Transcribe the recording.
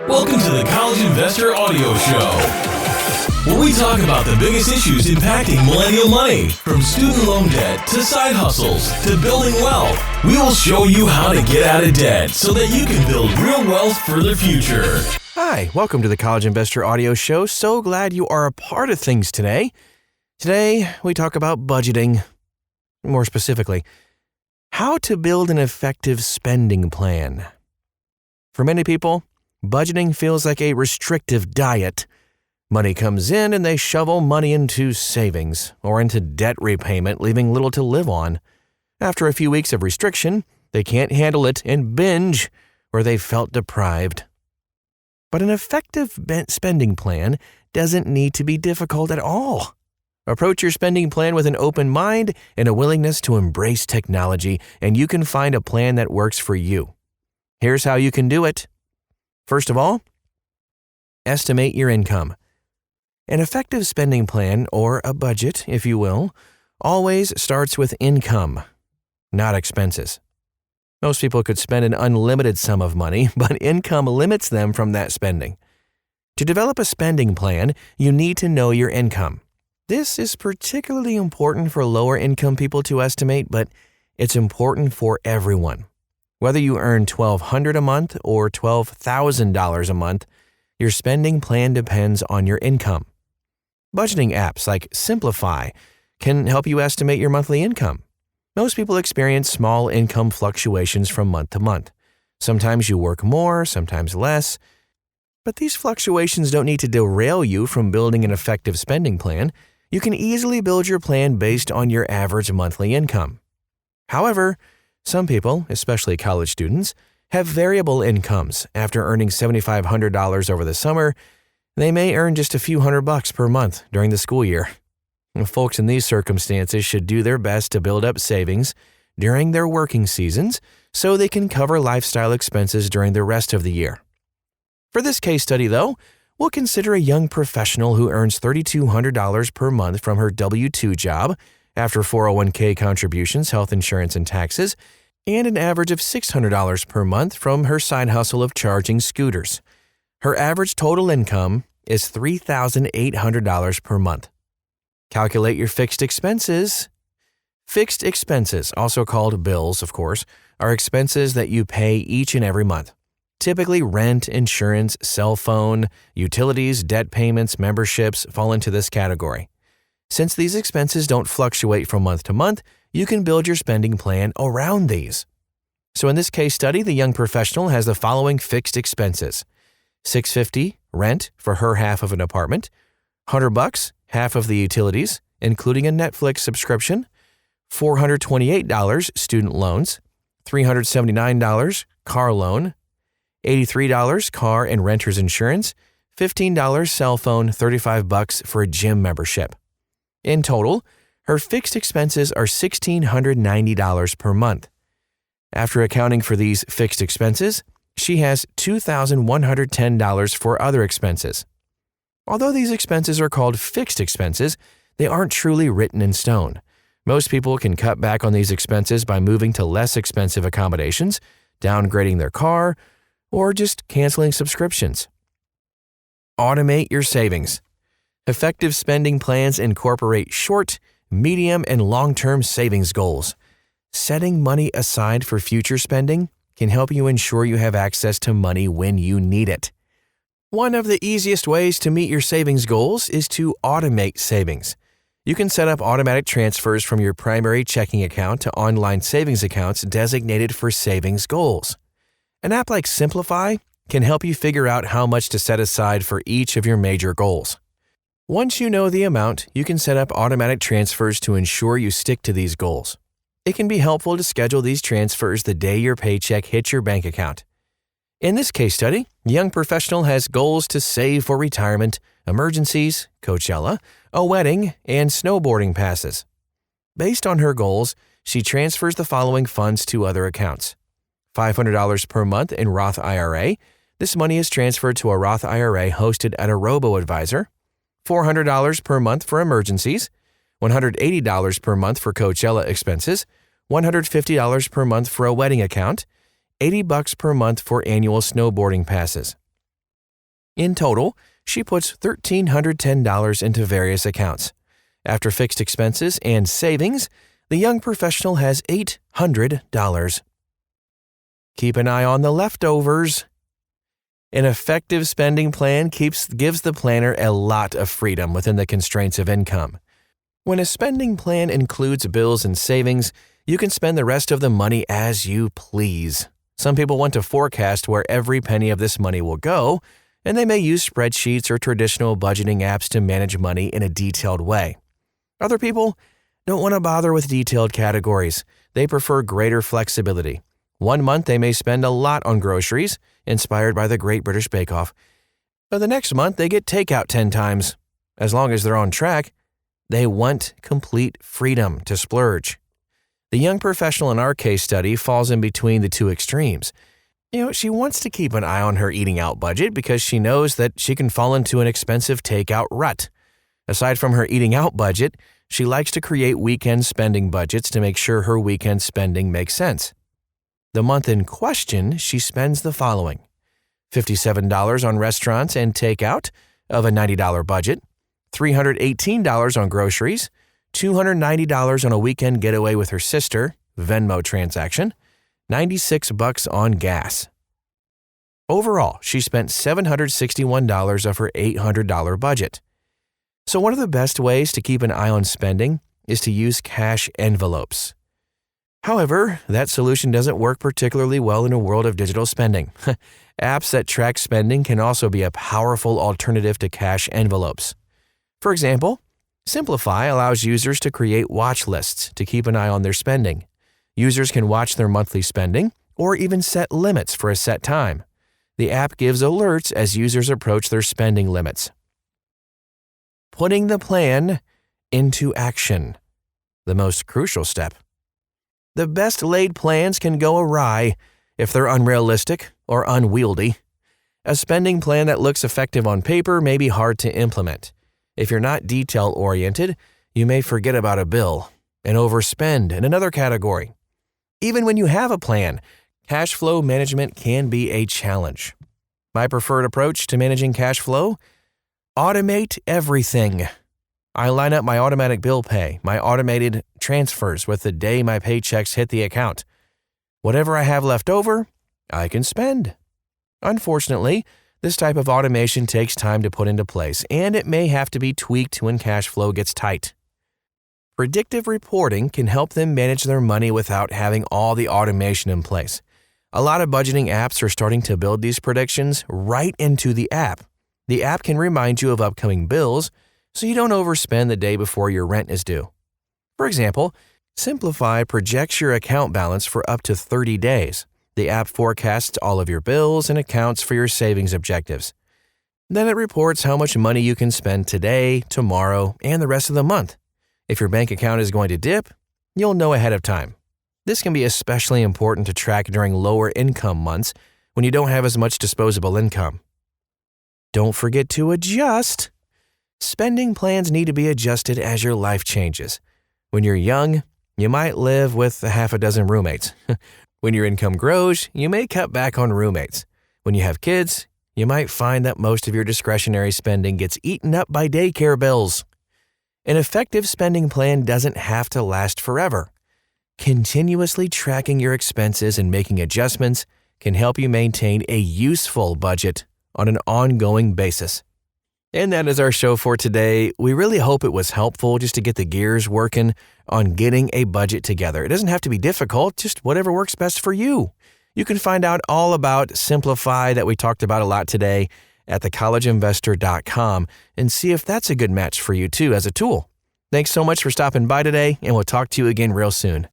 Welcome to the College Investor Audio Show, where we talk about the biggest issues impacting millennial money, from student loan debt to side hustles to building wealth. We will show you how to get out of debt so that you can build real wealth for the future. Hi, welcome to the College Investor Audio Show. So glad you are a part of things today. Today, we talk about budgeting. More specifically, how to build an effective spending plan. For many people, budgeting feels like a restrictive diet. Money comes in and they shovel money into savings or into debt repayment, leaving little to live on. After a few weeks of restriction, they can't handle it and binge, or they felt deprived. But an effective spending plan doesn't need to be difficult at all. Approach your spending plan with an open mind and a willingness to embrace technology, and you can find a plan that works for you. Here's how you can do it. First of all, estimate your income. An effective spending plan, or a budget, if you will, always starts with income, not expenses. Most people could spend an unlimited sum of money, but income limits them from that spending. To develop a spending plan, you need to know your income. This is particularly important for lower income people to estimate, but it's important for everyone. Whether you earn $1,200 a month or $12,000 a month, your spending plan depends on your income. Budgeting apps like Simplify can help you estimate your monthly income. Most people experience small income fluctuations from month to month. Sometimes you work more, sometimes less. But these fluctuations don't need to derail you from building an effective spending plan. You can easily build your plan based on your average monthly income. However, some people, especially college students, have variable incomes. After earning $7,500 over the summer, they may earn just a few $100 per month during the school year. Folks in these circumstances should do their best to build up savings during their working seasons so they can cover lifestyle expenses during the rest of the year. For this case study, though, we'll consider a young professional who earns $3,200 per month from her W-2 job after 401k contributions, health insurance, and taxes, and an average of $600 per month from her side hustle of charging scooters. Her average total income is $3,800 per month. Calculate your fixed expenses. Fixed expenses, also called bills, of course, are expenses that you pay each and every month. Typically, rent, insurance, cell phone, utilities, debt payments, memberships fall into this category. Since these expenses don't fluctuate from month to month, you can build your spending plan around these. So in this case study, the young professional has the following fixed expenses: $650 rent for her half of an apartment, $100 half of the utilities, including a Netflix subscription, $428 student loans, $379 car loan, $83 car and renter's insurance, $15 cell phone, $35 for a gym membership. In total, her fixed expenses are $1,690 per month. After accounting for these fixed expenses, she has $2,110 for other expenses. Although these expenses are called fixed expenses, they aren't truly written in stone. Most people can cut back on these expenses by moving to less expensive accommodations, downgrading their car, or just canceling subscriptions. Automate your savings. Effective spending plans incorporate short, medium, and long-term savings goals. Setting money aside for future spending can help you ensure you have access to money when you need it. One of the easiest ways to meet your savings goals is to automate savings. You can set up automatic transfers from your primary checking account to online savings accounts designated for savings goals. An app like Simplify can help you figure out how much to set aside for each of your major goals. Once you know the amount, you can set up automatic transfers to ensure you stick to these goals. It can be helpful to schedule these transfers the day your paycheck hits your bank account. In this case study, the young professional has goals to save for retirement, emergencies, Coachella, a wedding, and snowboarding passes. Based on her goals, she transfers the following funds to other accounts: $500 per month in Roth IRA. This money is transferred to a Roth IRA hosted at a robo-advisor. $400 per month for emergencies, $180 per month for Coachella expenses, $150 per month for a wedding account, $80 per month for annual snowboarding passes. In total, she puts $1,310 into various accounts. After fixed expenses and savings, the young professional has $800. Keep an eye on the leftovers. An effective spending plan gives the planner a lot of freedom within the constraints of income. When a spending plan includes bills and savings, you can spend the rest of the money as you please. Some people want to forecast where every penny of this money will go, and they may use spreadsheets or traditional budgeting apps to manage money in a detailed way. Other people don't want to bother with detailed categories. They prefer greater flexibility. One month they may spend a lot on groceries, inspired by the Great British Bake Off. But the next month they get takeout 10 times. As long as they're on track, they want complete freedom to splurge. The young professional in our case study falls in between the two extremes. She wants to keep an eye on her eating out budget because she knows that she can fall into an expensive takeout rut. Aside from her eating out budget, she likes to create weekend spending budgets to make sure her weekend spending makes sense. The month in question, she spends the following: $57 on restaurants and takeout of a $90 budget, $318 on groceries, $290 on a weekend getaway with her sister, Venmo transaction, $96 on gas. Overall, she spent $761 of her $800 budget. So one of the best ways to keep an eye on spending is to use cash envelopes. However, that solution doesn't work particularly well in a world of digital spending. Apps that track spending can also be a powerful alternative to cash envelopes. For example, Simplify allows users to create watch lists to keep an eye on their spending. Users can watch their monthly spending or even set limits for a set time. The app gives alerts as users approach their spending limits. Putting the plan into action. The most crucial step. The best laid plans can go awry if they're unrealistic or unwieldy. A spending plan that looks effective on paper may be hard to implement. If you're not detail-oriented, you may forget about a bill and overspend in another category. Even when you have a plan, cash flow management can be a challenge. My preferred approach to managing cash flow? Automate everything. I line up my automatic bill pay, my automated transfers with the day my paychecks hit the account. Whatever I have left over, I can spend. Unfortunately, this type of automation takes time to put into place, and it may have to be tweaked when cash flow gets tight. Predictive reporting can help them manage their money without having all the automation in place. A lot of budgeting apps are starting to build these predictions right into the app. The app can remind you of upcoming bills, so you don't overspend the day before your rent is due. For example, Simplify projects your account balance for up to 30 days. The app forecasts all of your bills and accounts for your savings objectives. Then it reports how much money you can spend today, tomorrow, and the rest of the month. If your bank account is going to dip, you'll know ahead of time. This can be especially important to track during lower income months when you don't have as much disposable income. Don't forget to adjust. Spending plans need to be adjusted as your life changes. When you're young, you might live with a half a dozen roommates. When your income grows, you may cut back on roommates. When you have kids, you might find that most of your discretionary spending gets eaten up by daycare bills. An effective spending plan doesn't have to last forever. Continuously tracking your expenses and making adjustments can help you maintain a useful budget on an ongoing basis. And that is our show for today. We really hope it was helpful just to get the gears working on getting a budget together. It doesn't have to be difficult, just whatever works best for you. You can find out all about Simplify that we talked about a lot today at thecollegeinvestor.com and see if that's a good match for you too as a tool. Thanks so much for stopping by today, and we'll talk to you again real soon.